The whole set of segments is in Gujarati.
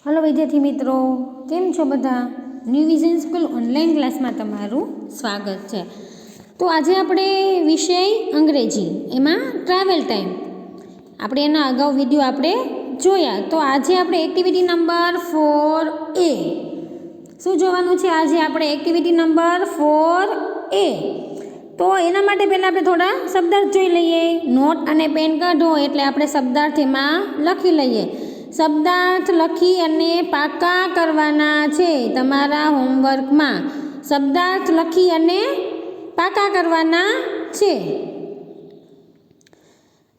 हेलो विद्यार्थी मित्रों, केम छो बधा? New vision school online class में तमारू स्वागत है। तो आज आपणे विषय अंग्रेजी एमां ट्रावेल टाइम आपणे एना अगाऊ विडियो आपणे जोया। तो आज आपणे एक्टिविटी नंबर 4A शुं जोवानुं छे? आज आपणे एक्टिविटी नंबर 4A। तो एना माटे पहेला आपणे थोड़ा शब्दार्थ जोई लईए। नोट अने पेन काढो एटले आपणे शब्दार्थ एमां लखी लईए। शब्दार्थ लखी अने पाका करवाना छे तमारा होमवर्क में। शब्दार्थ लखी अने पाका करवाना छे।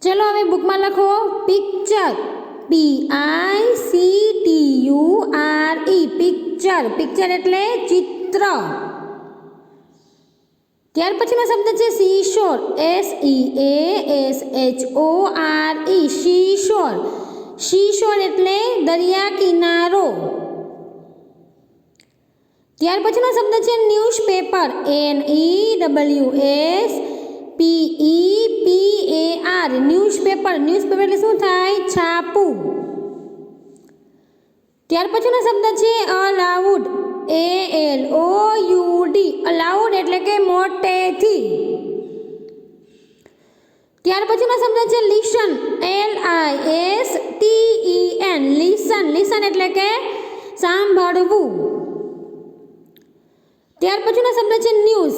चलो हवे बुक में लखो पिक्चर, PICTURE पिक्चर। पिक्चर एटले चित्र। त्यार पछीनो शब्द छे सीशोर, SEASHORE सीशोर। सीशोर एटले दरिया किनारो। त्यार पछीनो शब्द छे न्यूज़पेपर, NEWSPEPER न्यूज़पेपर। न्यूज़पेपर एटले शुं थाय? छापू। त्यार पछीनो शब्द छे अलाउड, ALOUD अलाउड एटले के मोटेथी। त्यार पछीनो शब्द छे लिसन, LISTEN लिसन। लिसन एटले के सांभळवू। त्यार पछीनो शब्द छे न्यूज़,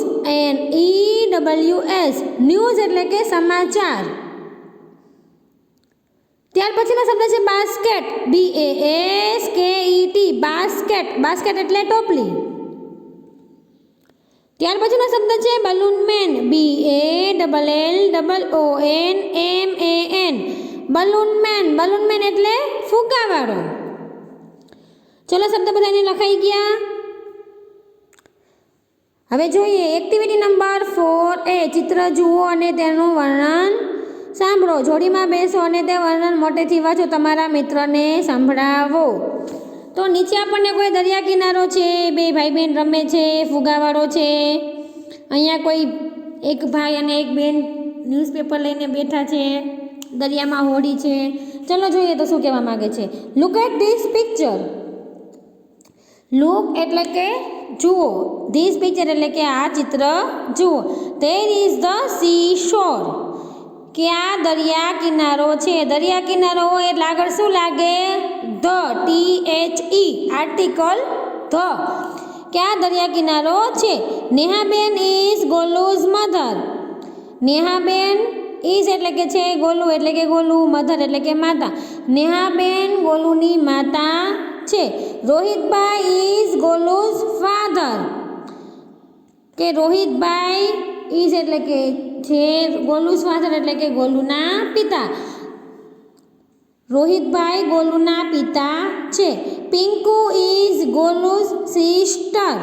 NEWS न्यूज़ एटले के समाचार। त्यार पछीनो शब्द छे बास्केट, BASKET बास्केट। बास्केट एटले टोपली। त्यार पछीनो शब्द छे बलूनमेन, BALLONMAN बलूनमेन। बलूनमेन एटले फुग्गावाळो। चलो शब्द बधाने लखाई गया। हवे जोईए एक्टिविटी नंबर 4A चित्र जुओ अने तेनुं वर्णन सांभळो। जोड़ीमां बेसो अने ते वर्णन मोटेथी वांचो। तमारा मित्रने संभळावो। तो नीचे आपणे कोई दरिया किनारो छे, बे भाई बेन रमे छे, फुगावाळो छे। अहींया कोई एक भाई अने एक बेन न्यूज़पेपर लईने बेठा छे। दरियामां होड़ी छे। चलो जोईए तो शुं कहेवा मांगे छे। Look at this picture. Look एटले के जुओ, धीस पिक्चर एटले के आ चित्र जुओ। देर इज द सी शोर के आ दरिया किनारो छे। दरिया किनारो होय એટલે આગળ શું લાગે? ધ, THE આર્ટિકલ ધ કે આ દરિયા કિનારો છે। Nehaben is Golu's mother. Nehaben is એટલે કે છે, ગોલુ એટલે કે ગોલુ, મધર એટલે કે માતા। નેહાબેન ગોલુની માતા છે। રોહિતભાઈ ઇઝ ગોલુઝ ફાધર કે રોહિતભાઈ ઇઝ એટલે કે છે, ગોલુઝ ફાધર એટલે કે ગોલુના પિતા। રોહિતભાઈ ગોલુના પિતા છે। Pinku is Golu's sister.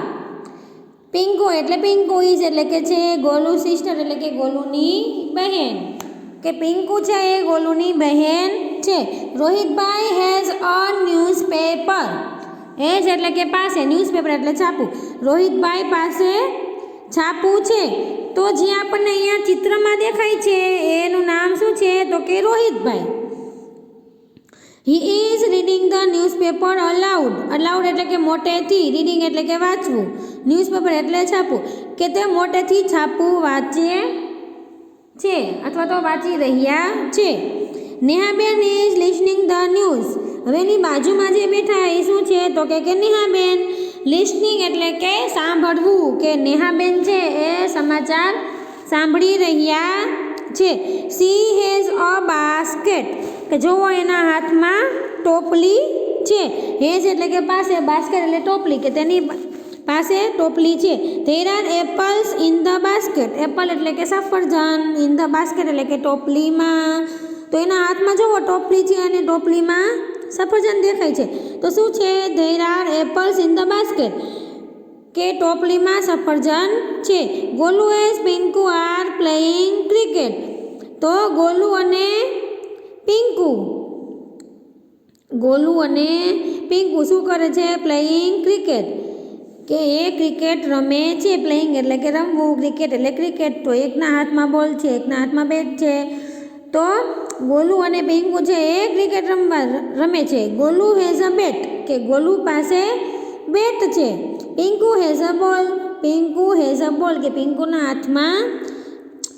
પિંકુ એટલે પિંકુ ઇઝ એટલે કે છે, ગોલુ સિસ્ટર એટલે કે ગોલુની બહેન કે પિંકુ છે એ ગોલુની બહેન છે। રોહિતભાઈ હેઝ અ ન્યૂઝપેપર। હેઝ એટલે કે પાસે, ન્યૂઝપેપર એટલે છાપું। રોહિતભાઈ પાસે છાપું છે। तो जे आपने अहींया चित्र में देखाय छे एनुं नाम शुं छे? तो के Rohitbhai. He is reading the newspaper allowed. Allowed एटले के मोटेथी, रीडिंग एटले के वांचवुं, न्यूज़पेपर एटले छापવું के ते मोटेथी छापવું वांचे छे अथवा तो वांची रह्या छे। Nehaben is listening the news. हवे एनी बाजुमां जे बेठा ए शुं छे? तो के नेहाबेन। लिसनिंग एटले के सांभळवू के नेहाबेन छे ए समाचार सांभળી रह्या छे। शी हेज अ बास्केट के जोवो एना हाथमां टोपली छे। हेज एटले के पासे, बास्केट एटले टोपली के तेनी पासे टोपली छे। There are apples in the basket. Apple एटले के सफरजन, इन द बास्केट एटले के टोपलीमां। तो एना हाथमां जोवो टोपली छे अने टोपलीमां सफरजन देखाय छे। तो शुं छे? There are apples in the basket के टोपलीमां सफरजन छे। Golu as Pinku are playing cricket. तो गोलू अने पिंकू, गोलू अने पिंकू शुं करे छे? प्लेइंग क्रिकेट के ए क्रिकेट रमे छे। प्लेइंग एटले के रमवू, क्रिकेट एटले क्रिकेट। तो एकना हाथमां बोल छे, एकना हाथमां बेट छे। तो ગોલુ અને પિંકુ છે એ ક્રિકેટ રમે છે. ગોલુ હેઝ અ બેટ, કે ગોલુ પાસે બેટ છે. પિંકુ હેઝ અ બોલ, પિંકુ હેઝ અ બોલ, કે પિંકુના હાથમાં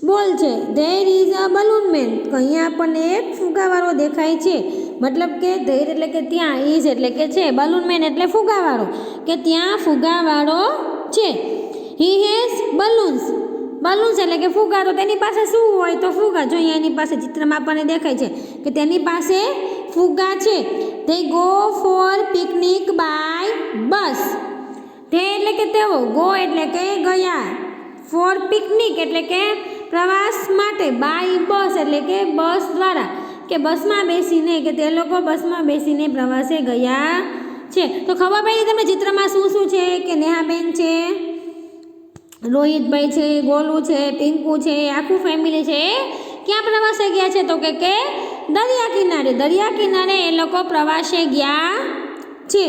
બોલ છે. There is a balloon man, તો અહીંયા આપણને એક ફુગાવાળો દેખાય છે. મતલબ કે ધેર એટલે કે ત્યાં, ઇઝ એટલે કે છે, બલૂન મેન એટલે ફુગાવાળો, કે ત્યાં ફુગાવાળો છે. હી હેઝ બલૂન્સ, બલૂન્સ એટલે કે ફુગા, તો તેની પાસે શું હોય તો ફુગા. જો અહીંયા એની પાસે ચિત્રમાં આપણને દેખાય છે કે તેની પાસે ફુગા છે. They go for picnic by bus, તે એટલે કે તેઓ, ગો એટલે કે ગયા, ફોર પિકનિક એટલે કે પ્રવાસ માટે, બાય બસ એટલે કે બસ દ્વારા, કે બસમાં બેસીને, કે તે લોકો બસમાં બેસીને પ્રવાસે ગયા છે. તો ખબર પડી તમને ચિત્રમાં શું શું છે, કે નેહાબેન છે, રોહિતભાઈ છે, ગોલુ છે, પિંકુ છે, આખું ફેમિલી છે એ ક્યાં પ્રવાસે ગયા છે, તો કે દરિયા કિનારે, દરિયા કિનારે એ લોકો પ્રવાસે ગયા છે.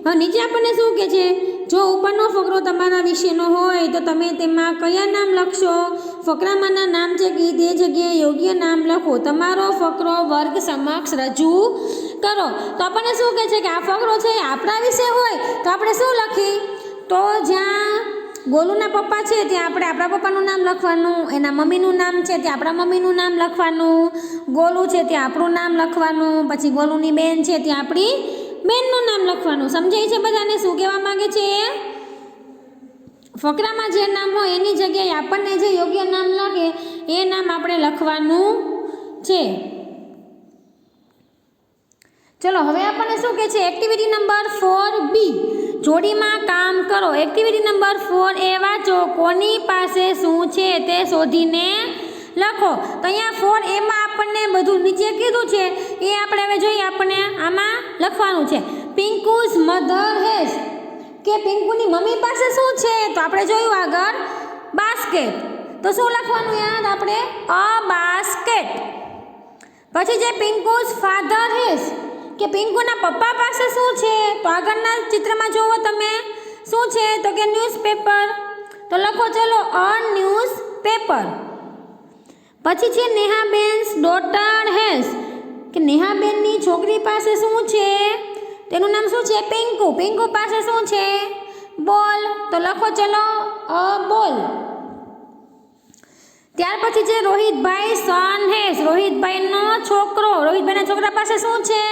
હવે નીચે આપણને શું કહે છે, જો ઉપરનો ફકરો તમારા વિશેનો હોય તો તમે તેમાં કયા નામ લખશો. ફકરામાંના નામ છે કે તે જગ્યાએ યોગ્ય નામ લખો. તમારો ફકરો વર્ગ સમક્ષ રજૂ કરો. તો આપણને શું કહે છે કે આ ફકરો છે એ આપણા વિશે હોય તો આપણે શું લખી, તો જ્યાં ગોલુના પપ્પા છે ત્યાં આપણે આપણા પપ્પાનું નામ લખવાનું, એના મમ્મીનું નામ છે ત્યાં આપણા મમ્મીનું નામ લખવાનું, ગોલુ છે ત્યાં આપણું નામ લખવાનું, પછી ગોલુની બેન છે ત્યાં આપણી બેનનું નામ લખવાનું. સમજાય છે બધાને શું કહેવા માંગે છે? ફકરામાં જે નામ હોય એની જગ્યાએ આપણને જે યોગ્ય નામ લાગે એ નામ આપણે લખવાનું છે. ચલો હવે આપણને શું કહે છે, એક્ટિવિટી નંબર 4B, જોડીમાં કામ કરો. એક્ટિવિટી નંબર 4A વાંચો, કોની પાસે શું છે તે શોધીને લખો. તો અહીંયા 4Aમાં આપણને બધું નીચે કીધું છે એ આપણે હવે જોઈએ, આપણને આમાં લખવાનું છે. પિંકુઝ મધર હેઝ, કે પિંકુની મમ્મી પાસે શું છે, તો આપણે જોયું આગળ બાસ્કેટ, તો શું લખવાનું યાદ આપણે, અ બાસ્કેટ. પછી જે પિંકુઝ ફાધર હેઝ, કે પિંકુના પપ્પા પાસે શું છે, તો આગળના ચિત્રમાં જુઓ તમે શું છે, તો કે ન્યૂઝપેપર, તો લખો ચલો અ ન્યૂઝપેપર. પછી છે નેહાબેન્સ ડોટર હેઝ, કે નેહાબેનની છોકરી પાસે શું છે, તેનું નામ શું છે, પિંકુ. પિંકુ પાસે શું છે, બોલ, તો લખો ચલો અ બોલ. ત્યાર પછી છે રોહિતભાઈ સન હેઝ, રોહિતભાઈનો છોકરો, રોહિતભાઈના છોકરા પાસે શું છે,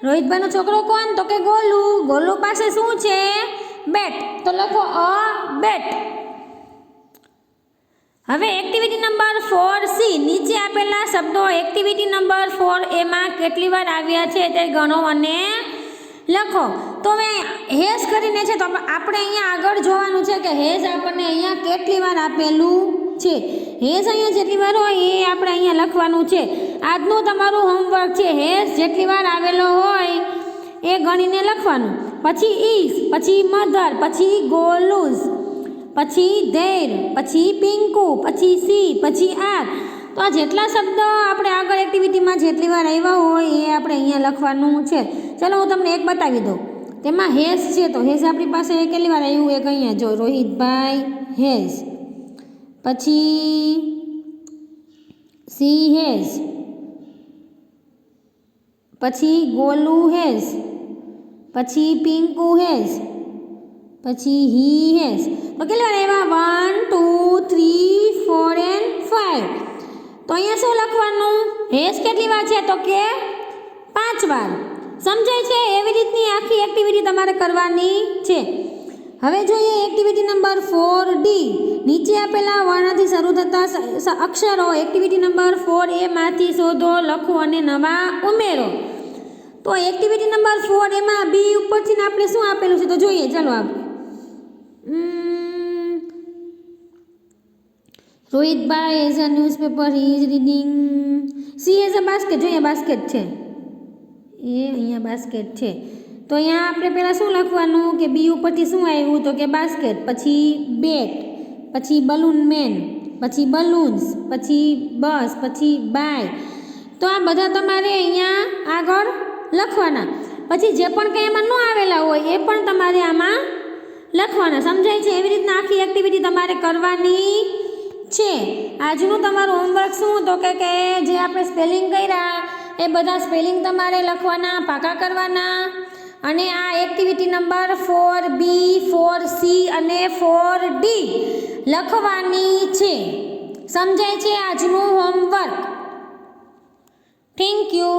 રોહિતભાઈનો છોકરો કોણ, તો કે ગોલુ. ગોલુ પાસે શું છે, બેટ, તો લખો અ બેટ. હવે એક્ટિવિટી નંબર 4C, નીચે આપેલા શબ્દો એક્ટિવિટી નંબર 4Aમાં કેટલી વાર આવ્યા છે તે ગણો અને લખો. તો હવે હેઝ કરીને છે, તો આપણે અહીંયા આગળ જોવાનું છે કે હેઝ આપણને અહીંયા કેટલી વાર આપેલું છે. હેઝ અહીંયા જેટલી વાર હોય એ આપણે અહીંયા લખવાનું છે. આજનું તમારું હોમવર્ક છે, હેઝ જેટલી વાર આવેલો હોય એ ગણીને લખવાનું. પછી ઇઝ, પછી મધર, પછી ગોલુઝ, પછી ધેર, પછી પિંકુ, પછી સી, પછી આર. તો આ જેટલા શબ્દો આપણે આગળ એક્ટિવિટીમાં જેટલી વાર આવ્યા હોય એ આપણે અહીંયા લખવાનું છે. ચલો હું તમને એક બતાવી દઉં. તેમાં હેઝ છે, તો હેઝ આપણી પાસે કેટલી વાર આવ્યું એક અહીંયા જો, રોહિતભાઈ હેઝ, પછી સી હેઝ, પછી ગોલુ હેઝ, પછી પિંકુ હેઝ, પછી હી હેઝ. તો કેટલી વાર આવ્યા, 1 2 3 4 and 5. તો અહીંયા શું લખવાનું, હેઝ કેટલી વાર છે, તો કે 5 વાર. સમજાય છે? એવી રીતની આખી એક્ટિવિટી તમારે કરવાની છે. હવે જોઈએ એક્ટિવિટી નંબર 4D, નીચે આપેલા વર્ણથી શરૂ થતા અક્ષરો એક્ટિવિટી નંબર 4Aમાંથી શોધો, લખો અને નવા ઉમેરો. તો એક્ટિવિટી નંબર 4Aમાં બી ઉપરથી આપણે શું આપેલું છે તો જોઈએ. ચાલો આપણે Rohitbhai as a newspaper, he is reading. See as a basket, જોઈએ બાસ્કેટ છે એ અહીંયા બાસ્કેટ છે. તો અહીંયા આપણે પહેલાં શું લખવાનું કે બી ઉપરથી શું આવ્યું તો કે બાસ્કેટ, પછી બેટ, પછી બલૂન મેન, પછી બલૂન્સ, પછી બસ, પછી બાય. તો આ બધા તમારે અહીંયા આગળ લખવાના. પછી જે પણ કંઈ એમાં ન આવેલા હોય એ પણ તમારે આમાં લખવાના. સમજાય છે? એવી રીતના આખી એક્ટિવિટી તમારે કરવાની છે. આજનું તમારું હોમવર્ક શું તો કે જે આપણે સ્પેલિંગ કર્યા એ બધા સ્પેલિંગ તમારે લખવાના, પાકા કરવાના અને આ એક્ટિવિટી નંબર 4B 4C અને 4D લખવાની છે. સમજાય છે આજનું હોમવર્ક? Thank you.